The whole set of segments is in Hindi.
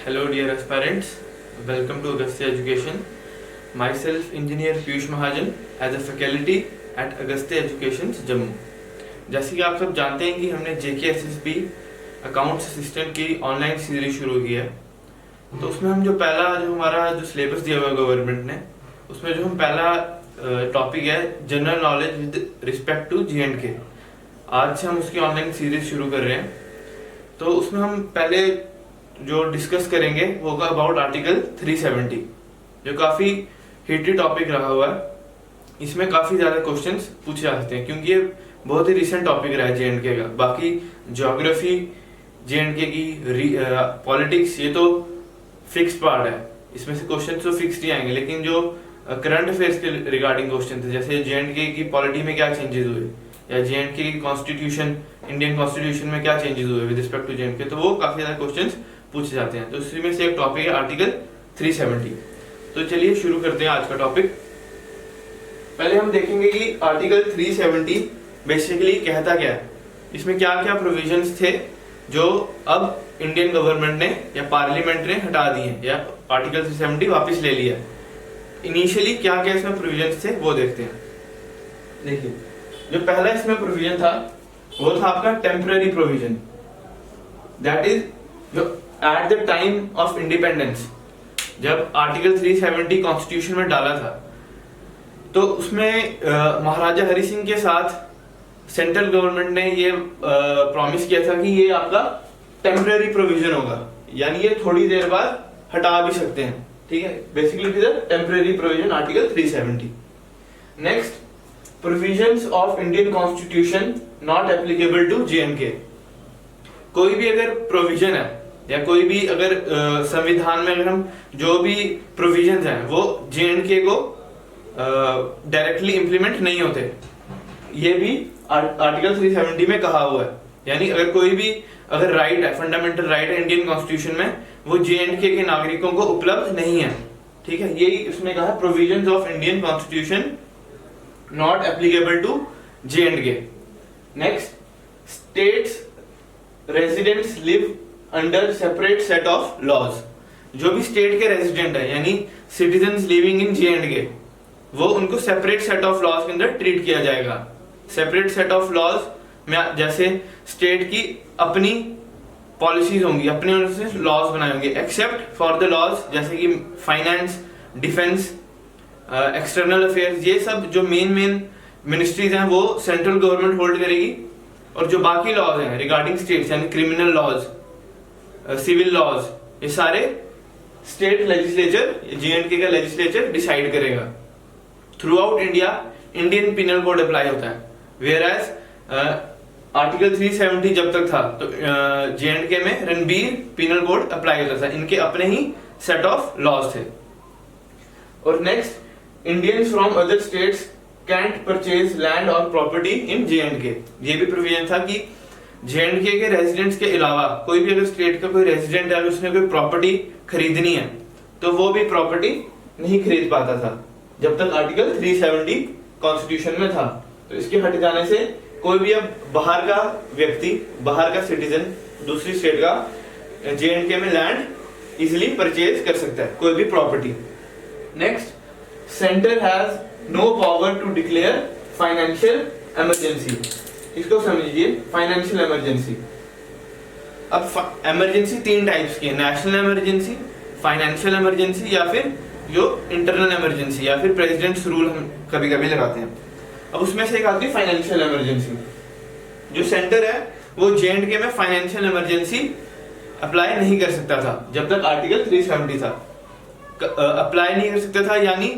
Hello dear aspirants, welcome to Agastya Education. Myself Engineer Piyush Mahajan as a faculty at Agastya Education Jammu. जैसे कि आप सब जानते हैं कि हमने JKSSB अकाउंट्स असिस्टेंट की ऑनलाइन सीरीज शुरू की है, तो उसमें हम जो हमारा सिलेबस दिया हुआ है गवर्नमेंट ने, उसमें जो हम पहला टॉपिक है general knowledge with respect to J&K, आज से हम उसकी ऑनलाइन सीरीज शुरू कर रहे हैं। तो उसमें हम पहले जो डिस्कस करेंगे वो होगा अबाउट आर्टिकल 370, जो काफ़ी हिटी टॉपिक रहा हुआ है। इसमें काफ़ी ज़्यादा क्वेश्चंस पूछे जा सकते हैं क्योंकि ये बहुत ही रिसेंट टॉपिक रहा है J&K का। बाकी ज्योग्राफी, J&K की पॉलिटिक्स, ये तो फिक्स पार्ट है, इसमें से क्वेश्चन तो फिक्स्ड ही आएंगे। लेकिन जो करंट अफेयर्स के रिगार्डिंग क्वेश्चन थे, जैसे J&K की पॉलिटी में क्या चेंजेस हुए, या J&K की कॉन्स्टिट्यूशन, इंडियन कॉन्स्टिट्यूशन में क्या चेंजेस हुए विद रिस्पेक्ट टू J&K, तो वो काफ़ी ज़्यादा क्वेश्चंस पूछे जाते हैं। तो उसी में से एक टॉपिक है आर्टिकल 370। तो चलिए शुरू करते हैं आज का टॉपिक। पहले हम देखेंगे कि आर्टिकल 370 बेसिकली कहता क्या है, इसमें क्या क्या प्रोविजंस थे जो अब इंडियन गवर्नमेंट ने या पार्लियामेंट ने हटा दिए हैं, या आर्टिकल 370 वापस ले लिया है। इनिशियली क्या क्या इसमें प्रोविजंस थे वो देखते हैं। देखिए, जो पहला इसमें प्रोविजन था वो था आपका टेम्पररी प्रोविजन, दैट इज जो at the time of independence, जब आर्टिकल 370 कॉन्स्टिट्यूशन में डाला था, तो उसमें महाराजा हरि सिंह के साथ सेंट्रल गवर्नमेंट ने ये प्रॉमिस किया था कि ये आपका टेम्पररी प्रोविजन होगा, यानी ये थोड़ी देर बाद हटा भी सकते हैं। ठीक है, basically it is a temporary provision article 370। Next, provisions of Indian constitution not applicable to J&K। कोई भी अगर प्रोविजन है या कोई भी अगर संविधान में अगर हम जो भी प्रोविजंस हैं वो J&K को डायरेक्टली इंप्लीमेंट नहीं होते, ये भी आर्टिकल 370 में कहा हुआ है। यानी अगर कोई भी अगर राइट है, फंडामेंटल राइट है इंडियन कॉन्स्टिट्यूशन में, वो J&K के नागरिकों को उपलब्ध नहीं है। ठीक है, यही उसने कहा provisions of Indian constitution not applicable to J&K। Next, states residents live under separate set of laws. जो भी स्टेट के रेजिडेंट है यानी सिटीजन्स लिविंग इन J&K, वो उनको सेपरेट सेट ऑफ लॉज के अंदर ट्रीट किया जाएगा। सेपरेट सेट ऑफ लॉज में जैसे स्टेट की अपनी पॉलिसीज होंगी, अपने उनसे लॉज बनाए होंगे, एक्सेप्ट फॉर द लॉज जैसे कि फाइनेंस, डिफेंस, एक्सटर्नल अफेयर्स, ये सब जो मेन मिनिस्ट्रीज हैं वो सेंट्रल गवर्नमेंट होल्ड करेगी। और जो बाकी लॉज हैं रिगार्डिंग स्टेट्स, यानी क्रिमिनल लॉज, सिविल लॉज, ये सारे स्टेट लेजिस्लेचर, J&K का लेजिस्लेचर डिसाइड करेगा। Through out India Indian penal code apply होता है, वेयर एज आर्टिकल 370 जब तक था तो J&K में रणबीर पिनल कोड अप्लाई होता था, इनके अपने ही सेट ऑफ लॉज थे। और next, Indians from other states can't purchase land और प्रॉपर्टी इन J&K। ये भी प्रोविजन था कि J&K के रेजिडेंट्स के अलावा कोई भी अगर स्टेट का कोई रेजिडेंट है, उसने कोई प्रॉपर्टी खरीदनी है, तो वो भी प्रॉपर्टी नहीं खरीद पाता था जब तक आर्टिकल 370 कॉन्स्टिट्यूशन में था। तो इसके हट जाने से कोई भी अब बाहर का व्यक्ति, बाहर का सिटीजन, दूसरी स्टेट का J&K में लैंड इजिली परचेज कर सकता है, कोई भी property. Next, centre has no power to declare financial emergency. इसको समझिए, फाइनेंशियल इमरजेंसी। अब इमरजेंसी तीन टाइप्स की है, नेशनल इमरजेंसी, फाइनेंशियल इमरजेंसी, या फिर जो इंटरनल इमरजेंसी, या फिर प्रेसिडेंट्स रूल हम कभी कभी लगाते हैं। अब उसमें से एक आती है फाइनेंशियल इमरजेंसी। जो सेंटर है वो J&K में फाइनेंशियल इमरजेंसी अप्लाई नहीं कर सकता था जब तक आर्टिकल 370 था। अप्लाई नहीं कर सकता था यानी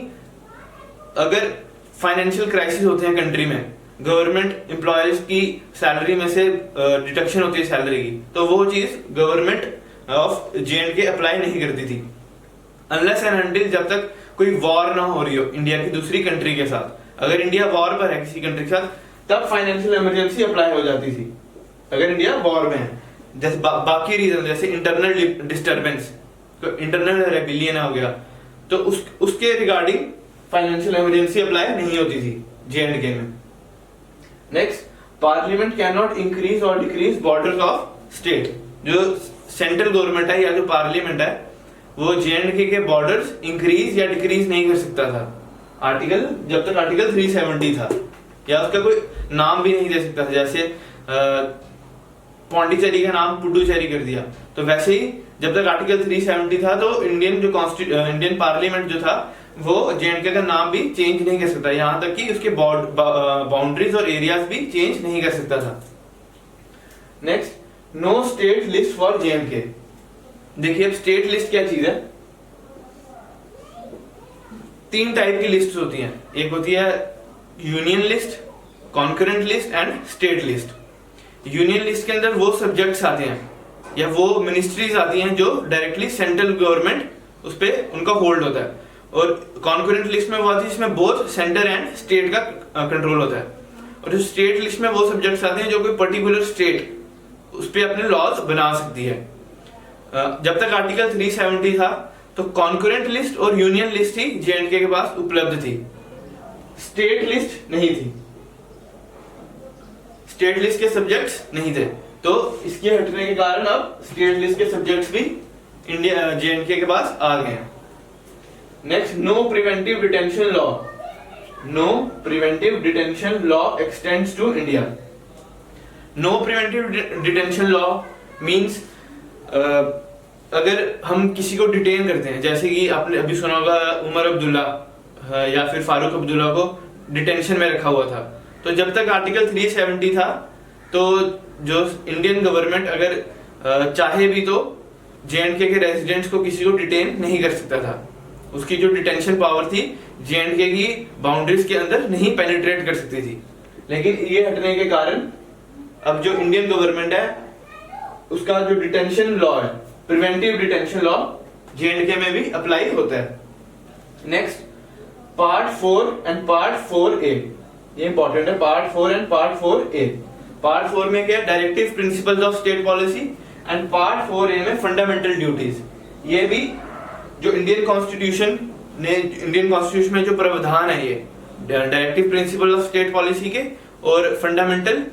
अगर फाइनेंशियल क्राइसिस होते हैं कंट्री में, गवर्नमेंट एम्प्लॉयज की सैलरी में से डिडक्शन होती है सैलरी की, तो वो चीज गवर्नमेंट ऑफ J&K अप्लाई नहीं करती थी अनलेस एंड अनटिल जब तक कोई वॉर ना हो रही हो इंडिया की दूसरी कंट्री के साथ। अगर इंडिया वॉर पर है किसी कंट्री के साथ, तब फाइनेंशियल इमरजेंसी अप्लाई हो जाती थी, अगर इंडिया वॉर में है। जैसे बाकी रीजन जैसे इंटरनल डिस्टर्बेंस, तो इंटरनल रेबिलियन हो गया, तो उसके रिगार्डिंग फाइनेंशियल इमरजेंसी अप्लाई नहीं होती थी J&K में। Next, parliament can not increase और डिक्रीज बॉर्डर्स ऑफ स्टेट। जो सेंट्रल गवर्नमेंट है या जो पार्लियामेंट है वो J&K के बॉर्डर्स इंक्रीज या डिक्रीज नहीं कर सकता था आर्टिकल, जब तक आर्टिकल 370 था, या उसका कोई नाम भी नहीं दे सकता था। जैसे पौंडीचेरी का नाम पुडुचेरी कर दिया, तो वैसे ही जब तक आर्टिकल 370 था तो इंडियन पार्लियामेंट जो था वो J&K का नाम भी चेंज नहीं कर सकता, यहाँ तक कि उसके बाउंड्रीज और एरियाज भी चेंज नहीं कर सकता था। Next, no state list for J&K। देखिए अब स्टेट लिस्ट क्या चीज है। 3 टाइप की लिस्ट होती हैं, एक होती है union list, concurrent list and state list. Union list के अंदर वो सब्जेक्ट्स आते हैं या वो मिनिस्ट्रीज आती हैं जो डायरेक्टली सेंट्रल गवर्नमेंट उस पर उनका होल्ड होता है, और कॉन्करेंट लिस्ट में वो आती है जिसमें बोथ सेंटर एंड स्टेट का कंट्रोल होता है। और जो स्टेट लिस्ट में वो सब्जेक्ट्स आते हैं जो कोई पर्टिकुलर स्टेट उस पर अपने लॉज बना सकती है। जब तक आर्टिकल 370 था तो कॉन्करेंट लिस्ट और यूनियन लिस्ट ही J&K के पास उपलब्ध थी, स्टेट लिस्ट नहीं थी, स्टेट लिस्ट के सब्जेक्ट्स नहीं थे। तो इसके हटने के कारण अब स्टेट लिस्ट के सब्जेक्ट्स भी इंडिया J&K के पास आ गए हैं। Next, no preventive detention law. No preventive detention law extends to India. No preventive detention law means अगर हम किसी को डिटेन करते हैं, जैसे कि आपने अभी सुना होगा उमर अब्दुल्ला या फिर फारूक अब्दुल्ला को डिटेंशन में रखा हुआ था, तो जब तक आर्टिकल 370 था तो जो इंडियन गवर्नमेंट अगर चाहे भी तो J&K के रेजिडेंट्स को किसी को डिटेन नहीं कर सकता था। उसकी जो डिटेंशन पावर थी J&K की बाउंड्रीज के अंदर नहीं पेनिट्रेट कर सकती थी। लेकिन ये हटने के कारण अब जो इंडियन गवर्नमेंट है उसका जो डिटेंशन लॉ है, प्रिवेंटिव डिटेंशन लॉ, J&K में भी अप्लाई होता है। Next, part 4 and part 4A, ये इंपॉर्टेंट है, part 4 and part 4A। Part 4 में क्या है, directive principles of state policy, and part 4A में फंडामेंटल ड्यूटीज। ये भी जो इंडियन कॉन्स्टिट्यूशन में जो प्रावधान है, ये directive principle of state policy के और फंडामेंटल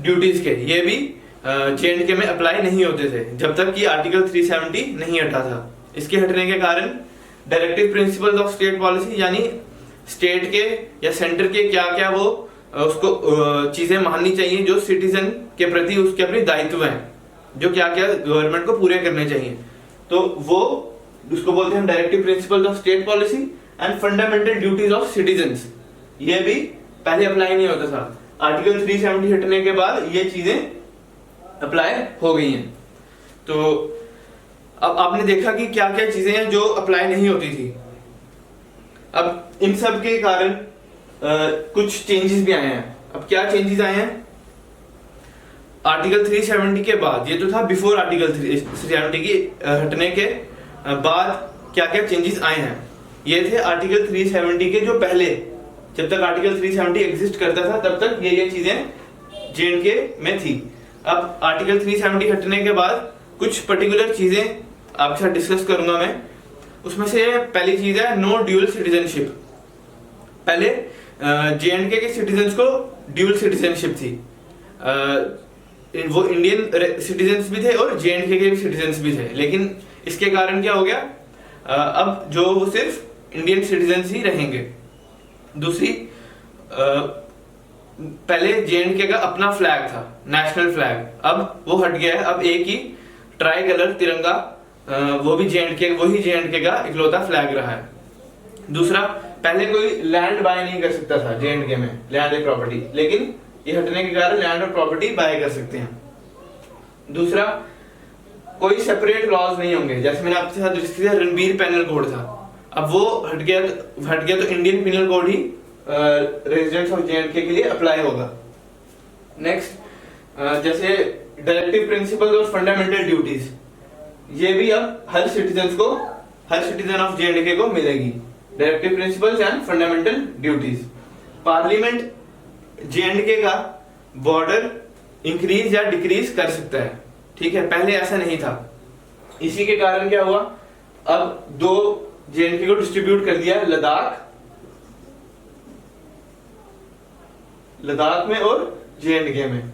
ड्यूटीज के, ये भी J&K में अप्लाई नहीं होते थे जब तक कि आर्टिकल 370 नहीं हटा था। इसके हटने के कारण directive principles of state policy यानी स्टेट के या सेंटर के क्या क्या वो उसको चीजें माननी चाहिए जो सिटीजन के प्रति उसके अपने दायित्व हैं, जो क्या क्या गवर्नमेंट को पूरे करने चाहिए, तो वो उसको बोलते हैं directive principles of state policy and fundamental duties of citizens. ये भी पहले अप्लाई नहीं होता था, आर्टिकल 370 हटने के बाद ये चीजें अप्लाई हो गई हैं। तो अब आपने देखा कि क्या क्या चीजें हैं जो अप्लाई नहीं होती थी। अब इन सब के कारण कुछ चेंजेस भी आए हैं। अब क्या चेंजेस आए हैं आर्टिकल 370 के बाद? ये तो था बिफोर आर्टिकल 370 की हटने के बाद क्या क्या चेंजेस आए हैं। ये थे आर्टिकल 370 के जो पहले, जब तक आर्टिकल 370 एग्जिस्ट करता था तब तक ये चीजें J&K में थी। अब आर्टिकल 370 हटने के बाद कुछ पर्टिकुलर चीजें आपके साथ डिस्कस करूंगा मैं। उसमें से पहली चीज है नो ड्यूअल सिटीजनशिप। पहले J&K के सिटीजन्स को ड्यूअल सिटीजनशिप थी, वो इंडियन सिटीजन्स भी थे और J&K के भी सिटीजन्स भी थे। लेकिन इसके कारण क्या हो गया, अब जो वो सिर्फ इंडियन सिटीजन्स ही रहेंगे। दूसरी, पहले J&K का अपना फ्लैग था, नेशनल फ्लैग, अब वो हट गया है। अब एक ही ट्राई कलर तिरंगा, वो भी J&K का इकलौता फ्लैग रहा है। दूसरा, पहले कोई लैंड बाय नहीं कर सकता था J&K में, लैंड एंड प्रॉपर्टी, लेकिन ये हटने के कारण लैंड और प्रॉपर्टी बाय कर सकते हैं। दूसरा, कोई सेपरेट लॉज नहीं होंगे, जैसे मैंने आपके साथ डिस्कस किया रणबीर पेनल कोड था, अब वो हट गया तो Indian penal code he residents of J&K के लिए अप्लाई होगा। नेक्स्ट, जैसे डायरेक्टिव प्रिंसिपल्स और फंडामेंटल ड्यूटीज, ये भी अब हर सिटीजन ऑफ J&K को मिलेगी, directive principles and fundamental duties. Parliament J&K का बॉर्डर इंक्रीज या डिक्रीज कर सकता है, ठीक है, पहले ऐसा नहीं था। इसी के कारण क्या हुआ, अब दो J&K को डिस्ट्रीब्यूट कर दिया लद्दाख में और J&K में,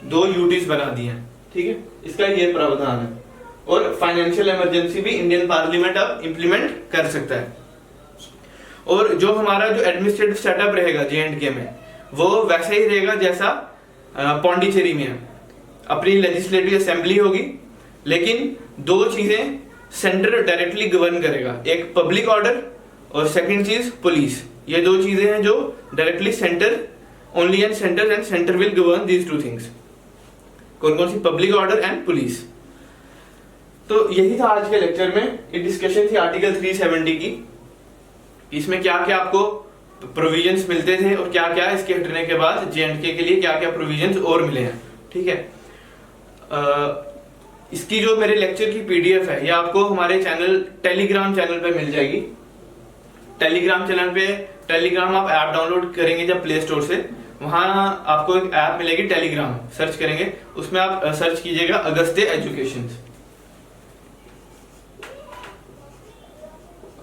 दो यूटीज बना दिए हैं। ठीक है, इसका ये प्रावधान है। और फाइनेंशियल इमरजेंसी भी इंडियन पार्लियामेंट अब इंप्लीमेंट कर सकता है। और जो हमारा जो एडमिनिस्ट्रेटिव सेटअप रहेगा J&K में, वो वैसा ही रहेगा जैसा पौंडीचेरी में है। अपनी लेजिस्लेटिव असेंबली होगी, लेकिन दो चीजें सेंटर डायरेक्टली गवर्न करेगा, एक पब्लिक ऑर्डर और सेकंड चीज पुलिस। ये दो चीजें हैं जो directly centre only and centre will govern these two things. कौन कौन सी? Public order and police. तो यही था आज के लेक्चर में। ये डिस्कशन थी आर्टिकल 370 की। इसमें क्या क्या आपको प्रोविजंस मिलते थे और क्या क्या इसके हटने के बाद J&K के लिए क्या क्या प्रोविजंस और मिले हैं। ठीक है, इसकी जो मेरे लेक्चर की PDF है ये आपको हमारे चैनल टेलीग्राम चैनल पे मिल जाएगी। टेलीग्राम चैनल पे टेलीग्राम आप ऐप डाउनलोड करेंगे जब प्ले स्टोर से, वहां आपको एक ऐप मिलेगी टेलीग्राम, सर्च करेंगे, उसमें आप सर्च कीजिएगा अगस्त्य एजुकेशन,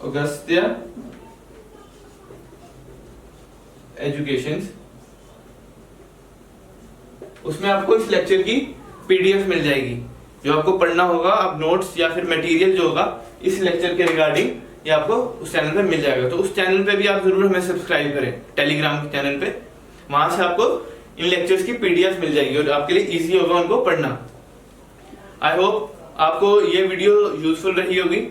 अगस्त्य एजुकेशन। उसमें आपको इस लेक्चर की PDF मिल जाएगी जो आपको पढ़ना होगा। आप नोट्स या फिर मटेरियल जो होगा इस लेक्चर के रिगार्डिंग ये आपको उस चैनल पे मिल जाएगा। तो उस चैनल पे भी आप जरूर हमें सब्सक्राइब करें, टेलीग्राम के चैनल पे। वहां से आपको इन लेक्चर्स की PDF मिल जाएगी और आपके लिए इजी होगा उनको पढ़ना। आई होप आपको ये वीडियो यूजफुल रही होगी।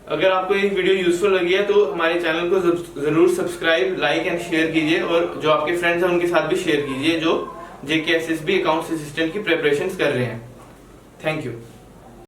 अगर आपको ये वीडियो यूजफुल लगी है तो हमारे चैनल को जरूर सब्सक्राइब, लाइक एंड शेयर कीजिए, और जो आपके फ्रेंड्स हैं उनके साथ भी शेयर कीजिए जो JK SSB अकाउंट्स असिस्टेंट की प्रिपरेशन कर रहे हैं। Thank you.